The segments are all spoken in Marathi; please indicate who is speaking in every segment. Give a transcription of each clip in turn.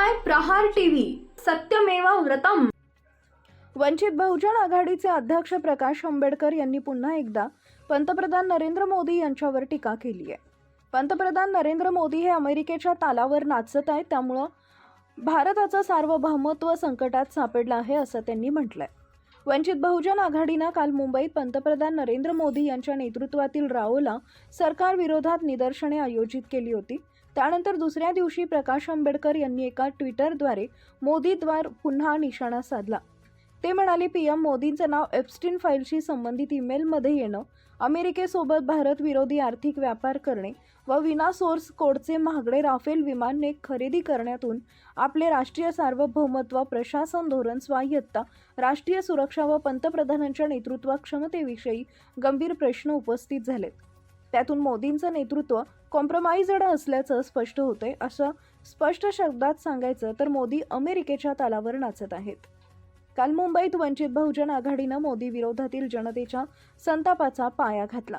Speaker 1: पाहताय प्रहार टीव्ही, सत्यमेव व्रतम।
Speaker 2: वंचित बहुजन आघाडीचे अध्यक्ष प्रकाश आंबेडकर यांनी पुन्हा एकदा पंतप्रधान नरेंद्र मोदी यांच्यावर टीका केली आहे। पंतप्रधान नरेंद्र मोदी हे अमेरिकेच्या तालावर नाचत आहेत, त्यामुळे भारताचं सार्वभौमत्व संकटात सापडलं आहे असं त्यांनी म्हटलंय। वंचित बहुजन आघाडीनं काल मुंबईत पंतप्रधान नरेंद्र मोदी यांच्या नेतृत्वातील राओला सरकार विरोधात निदर्शने आयोजित केली होती। त्यानंतर दुसऱ्या दिवशी प्रकाश आंबेडकर यांनी एका ट्विटरद्वारे मोदींवर पुन्हा निशाणा साधला। ते म्हणाले, पीएम मोदींचं नाव एप्स्टीन फाईलशी संबंधित ईमेलमध्ये येणं, अमेरिकेसोबत भारत विरोधी आर्थिक व्यापार करणे व विना सोर्स कोडचे महागडे राफेल विमाने खरेदी करण्यातून आपले राष्ट्रीय सार्वभौमत्व, प्रशासन धोरण, स्वायत्ता, राष्ट्रीय सुरक्षा व पंतप्रधानांच्या नेतृत्व क्षमतेविषयी गंभीर प्रश्न उपस्थित झालेत। त्यातून मोदींचं नेतृत्व कॉम्प्रोमाइज्ड असल्याचं स्पष्ट होतंय। असं स्पष्ट शब्दात सांगायचं तर मोदी अमेरिकेच्या तालावर नाचत आहेत। काल मुंबईत वंचित बहुजन आघाडीनं मोदी विरोधातील जनतेच्या संतापाचा पाया घातला।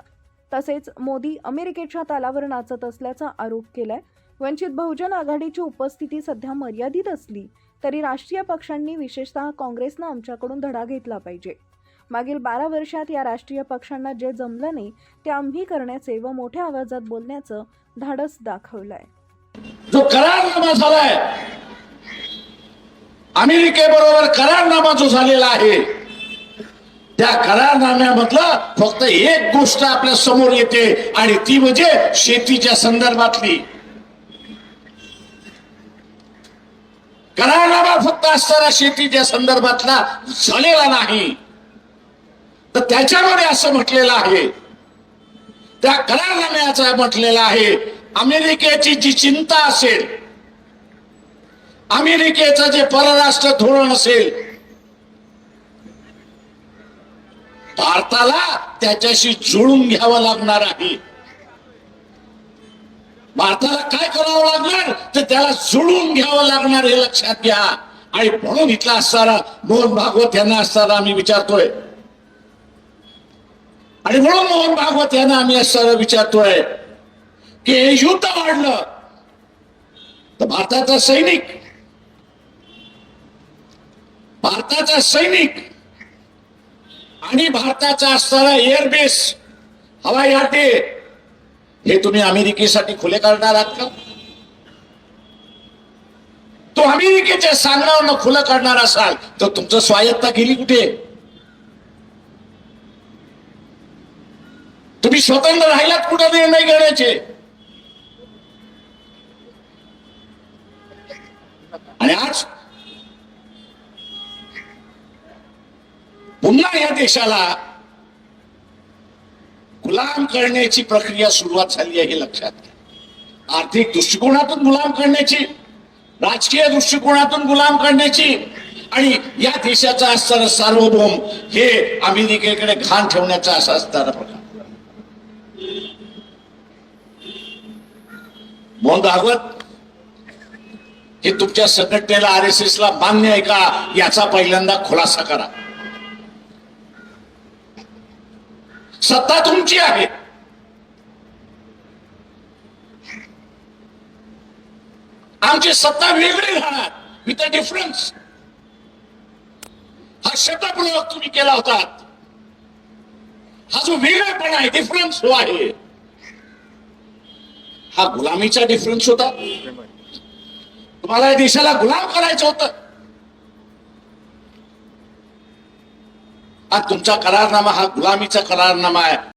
Speaker 2: तसेच मोदी अमेरिकेच्या तालावर नाचत असल्याचा आरोप केलाय। वंचित बहुजन आघाडीची उपस्थिती सध्या मर्यादित असली तरी राष्ट्रीय पक्षांनी, विशेषतः काँग्रेसनं आमच्याकडून धडा घेतला पाहिजे। मागील 12 वर्षात या राष्ट्रीय पक्षांना जे जमलं नाही ते आम्ही करण्याचे व मोठ्या आवाजात बोलण्याचं धाडस दाखवलंय।
Speaker 3: जो करारनामा झालाय, अमेरिकेबरोबर करारनामा जो झालेला आहे, त्या करारनाम्यामधलं फक्त एक गोष्ट आपल्या समोर येते आणि ती म्हणजे शेतीच्या संदर्भातली। करारनामा फक्त असताना शेतीच्या संदर्भातला झालेला नाही, तर त्याच्यामध्ये असं म्हटलेलं आहे, त्या करारनाम्याचं म्हटलेलं आहे, अमेरिकेची जी चिंता असेल, अमेरिकेचं जे परराष्ट्र धोरण असेल, भारताला त्याच्याशी जुळून घ्यावं लागणार आहे। भारताला काय करावं लागणार तर त्याला जुळून घ्यावं लागणार हे लक्षात घ्या। आणि म्हणून इथला असणारा मोहन भागवत यांना असणारा आम्ही विचारतोय, आणि म्हणून मोहन भागवत यांना आम्ही असणारा विचारतोय की हे युद्ध वाढलं तर भारताचा सैनिक आणि भारताचा असणारा एअरबेस, हवाई अड्डे हे तुम्ही अमेरिकेसाठी खुले करणार आहात का? तो अमेरिकेच्या सांगण्यावरनं खुलं करणार असाल तर तुमचं स्वायत्ता गेली कुठे? तुम्ही स्वतंत्र राहिलात कुठे निर्णय घेण्याचे? आणि आज पुन्हा या देशाला गुलाम करण्याची प्रक्रिया सुरुवात झाली आहे हे लक्षात घ्या। आर्थिक दृष्टिकोनातून गुलाम करण्याची, राजकीय दृष्टिकोनातून गुलाम करण्याची, आणि या देशाचा असणारा सार्वभौम हे अमेरिकेकडे घाण ठेवण्याचा असा असणारा प्रकार। मोहन भागवत हे तुमच्या संघटनेला, RSS ला मान्य आहे का याचा पहिल्यांदा खुलासा करा। सत्ता तुमची आहे, आमची सत्ता वेगळी राहणार, विथ अ डिफरन्स। हा शब्दप्रयोग तुम्ही केला होता, हा जो वेगळेपणा आहे, डिफरन्स जो आहे, हा गुलामीचा डिफरन्स होता। तुम्हाला या देशाला गुलाम करायचं होतं। आज तुमचा करारनामा हा गुलामीचा करारनामा आहे।